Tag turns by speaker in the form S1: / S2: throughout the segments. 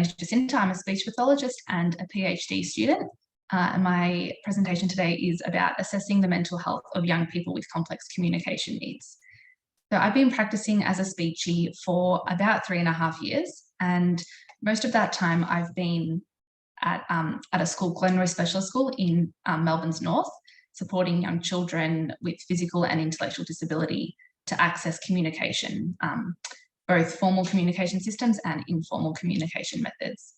S1: name's Jacinta. I'm a speech pathologist and a PhD student. And my presentation today is about assessing the mental health of young people with complex communication needs. So I've been practicing as a speechie for about 3.5 years, and most of that time I've been at a school, Glenroy Specialist School in Melbourne's north, supporting young children with physical and intellectual disability to access communication, both formal communication systems and informal communication methods.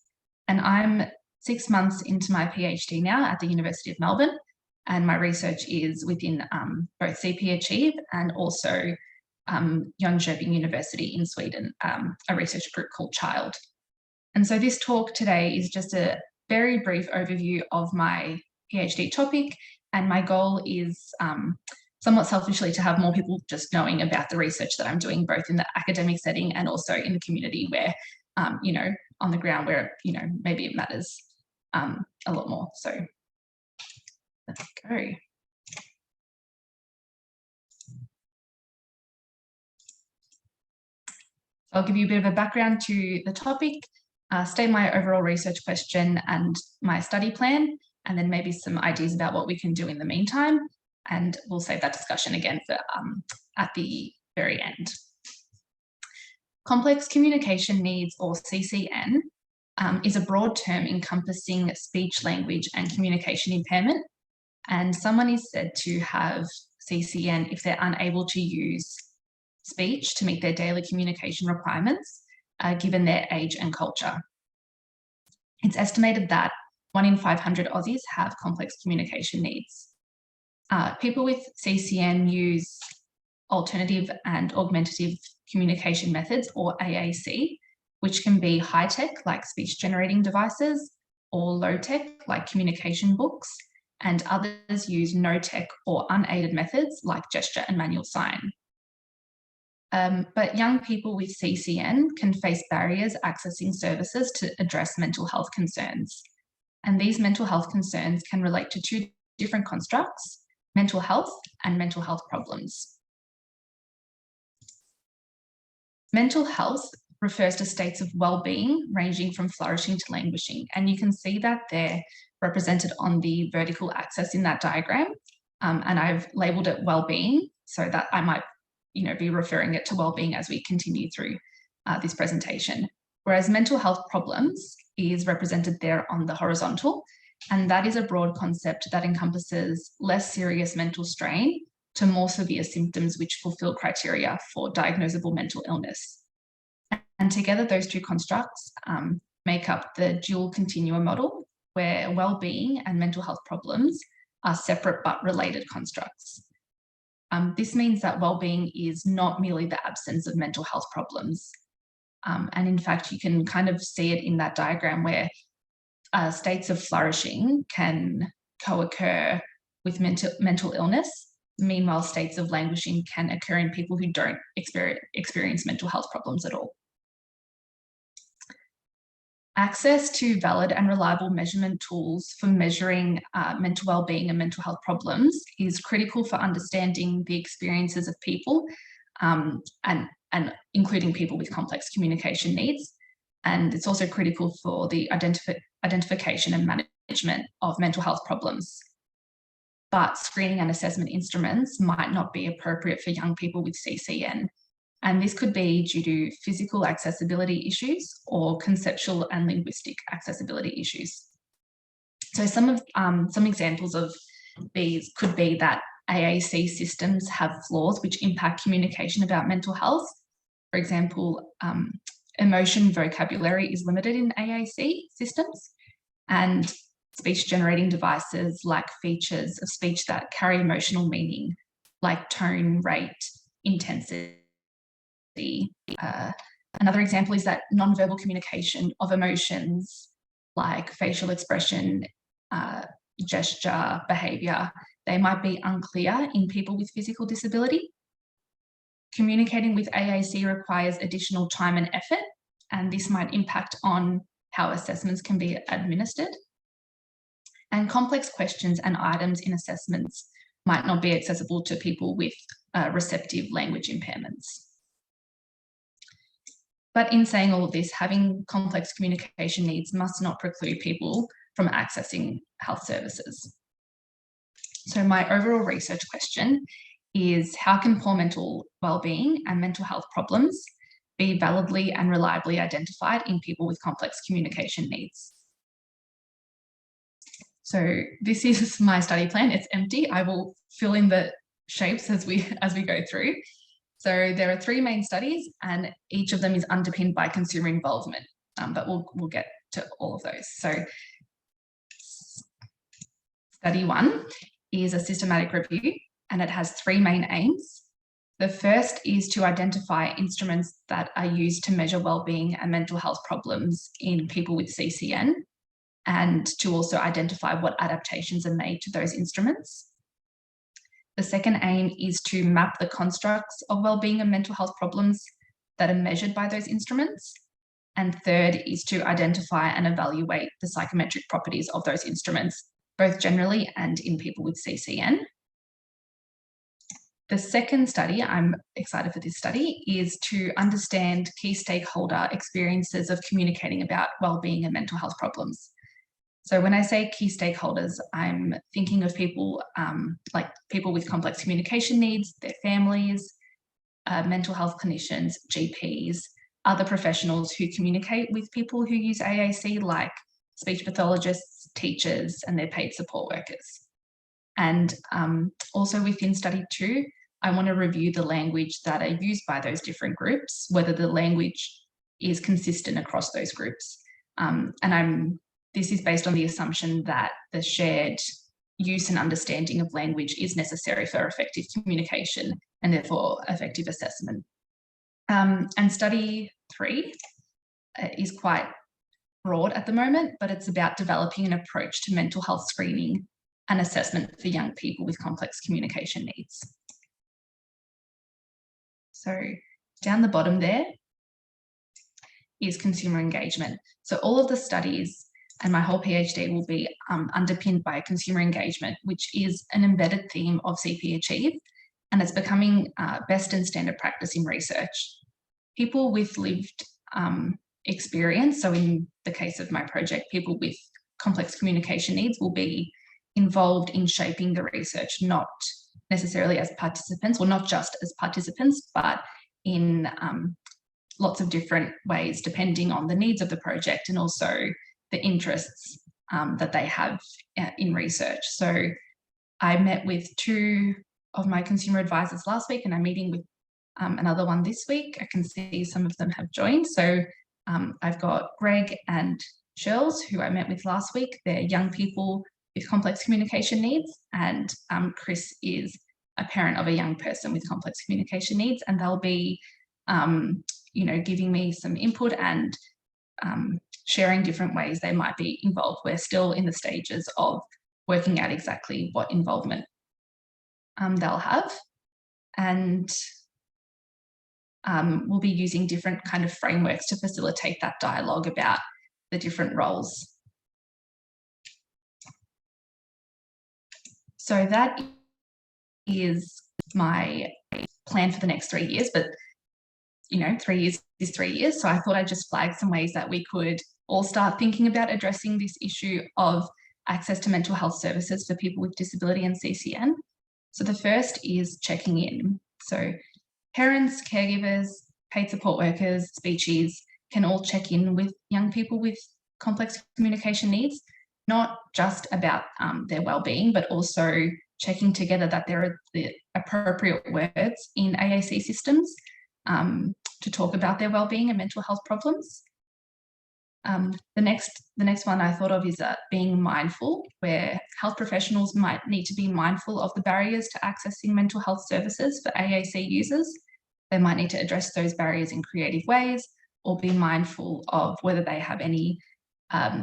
S1: And I'm 6 months into my PhD now at the University of Melbourne, and my research is within both CP Achieve and also Jönköping University in Sweden, a research group called Child. And so this talk today is just a very brief overview of my PhD topic, and my goal is somewhat selfishly to have more people just knowing about the research that I'm doing, both in the academic setting and also in the community where, you know, on the ground where, you know, maybe it matters a lot more. So let's go. I'll give you a bit of a background to the topic, state my overall research question and my study plan, and then maybe some ideas about what we can do in the meantime. And we'll save that discussion again for at the very end. Complex communication needs, or CCN, is a broad term encompassing speech, language, and communication impairment. And someone is said to have CCN if they're unable to use speech to meet their daily communication requirements, given their age and culture. It's estimated that 1 in 500 Aussies have complex communication needs. People with CCN use alternative and augmentative communication methods, or AAC, which can be high-tech, like speech-generating devices, or low-tech, like communication books, and others use no-tech or unaided methods, like gesture and manual sign. But young people with CCN can face barriers accessing services to address mental health concerns. And these mental health concerns can relate to two different constructs: mental health and mental health problems. Mental health refers to states of well-being ranging from flourishing to languishing. And you can see that they're represented on the vertical axis in that diagram. And I've labeled it well-being so that I might, you know, be referring it to well-being as we continue through this presentation. Whereas mental health problems is represented there on the horizontal, and that is a broad concept that encompasses less serious mental strain to more severe symptoms which fulfill criteria for diagnosable mental illness. And together those two constructs make up the dual continuum model, where well-being and mental health problems are separate but related constructs. This means that well-being is not merely the absence of mental health problems. And in fact, you can kind of see it in that diagram where states of flourishing can co-occur with mental illness. Meanwhile, states of languishing can occur in people who don't experience mental health problems at all. Access to valid and reliable measurement tools for measuring mental well-being and mental health problems is critical for understanding the experiences of people, and including people with complex communication needs. And it's also critical for the identification and management of mental health problems. But screening and assessment instruments might not be appropriate for young people with CCN. And this could be due to physical accessibility issues or conceptual and linguistic accessibility issues. So some examples of these could be that AAC systems have flaws which impact communication about mental health. For example, emotion vocabulary is limited in AAC systems, and speech-generating devices lack features of speech that carry emotional meaning, like tone, rate, intensity. Another example is that nonverbal communication of emotions like facial expression, gesture, behaviour, they might be unclear in people with physical disability. Communicating with AAC requires additional time and effort, and this might impact on how assessments can be administered. And complex questions and items in assessments might not be accessible to people with receptive language impairments. But in saying all of this, having complex communication needs must not preclude people from accessing health services. So my overall research question is, how can poor mental wellbeing and mental health problems be validly and reliably identified in people with complex communication needs? So this is my study plan. It's empty. I will fill in the shapes as we go through. So there are 3 main studies, and each of them is underpinned by consumer involvement, but we'll get to all of those. So study 1 is a systematic review, and it has 3 main aims. The first is to identify instruments that are used to measure wellbeing and mental health problems in people with CCN, and to also identify what adaptations are made to those instruments. The second aim is to map the constructs of wellbeing and mental health problems that are measured by those instruments. And third is to identify and evaluate the psychometric properties of those instruments, both generally and in people with CCN. The second study, I'm excited for this study, is to understand key stakeholder experiences of communicating about wellbeing and mental health problems. So when I say key stakeholders, I'm thinking of people like people with complex communication needs, their families, mental health clinicians, GPs, other professionals who communicate with people who use AAC, like speech pathologists, teachers, and their paid support workers. And also within study 2, I want to review the language that are used by those different groups, whether the language is consistent across those groups. This is based on the assumption that the shared use and understanding of language is necessary for effective communication and therefore effective assessment. And study 3 is quite broad at the moment, but it's about developing an approach to mental health screening and assessment for young people with complex communication needs. So down the bottom there is consumer engagement. So all of the studies and my whole PhD will be underpinned by consumer engagement, which is an embedded theme of CP Achieve, and it's becoming best and standard practice in research. People with lived experience, so in the case of my project, people with complex communication needs will be involved in shaping the research, not necessarily as participants, or not just as participants, but in lots of different ways, depending on the needs of the project and also the interests that they have in research. So I met with 2 of my consumer advisors last week, and I'm meeting with another one this week. I can see some of them have joined. So I've got Greg and Shirls, who I met with last week. They're young people with complex communication needs, and Chris is a parent of a young person with complex communication needs, and they'll be giving me some input and sharing different ways they might be involved. We're still in the stages of working out exactly what involvement they'll have, and we'll be using different kind of frameworks to facilitate that dialogue about the different roles. So that is my plan for the next 3 years, but 3 years is 3 years. So I thought I'd just flag some ways that we could all start thinking about addressing this issue of access to mental health services for people with disability and CCN. So the first is checking in. So parents, caregivers, paid support workers, speechies can all check in with young people with complex communication needs, not just about their wellbeing, but also checking together that there are the appropriate words in AAC systems to talk about their wellbeing and mental health problems. The next one I thought of is being mindful, where health professionals might need to be mindful of the barriers to accessing mental health services for AAC users. They might need to address those barriers in creative ways, or be mindful of whether they have any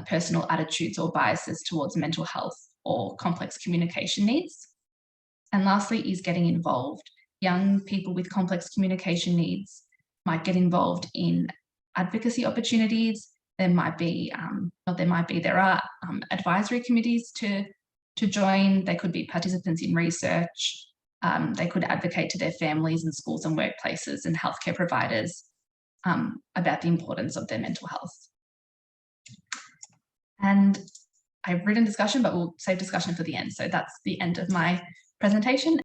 S1: personal attitudes or biases towards mental health or complex communication needs. And lastly is getting involved. Young people with complex communication needs might get involved in advocacy opportunities. There are advisory committees to join. They could be participants in research. They could advocate to their families and schools and workplaces and healthcare providers. about the importance of their mental health. And I've written discussion, but we'll save discussion for the end. So that's the end of my presentation.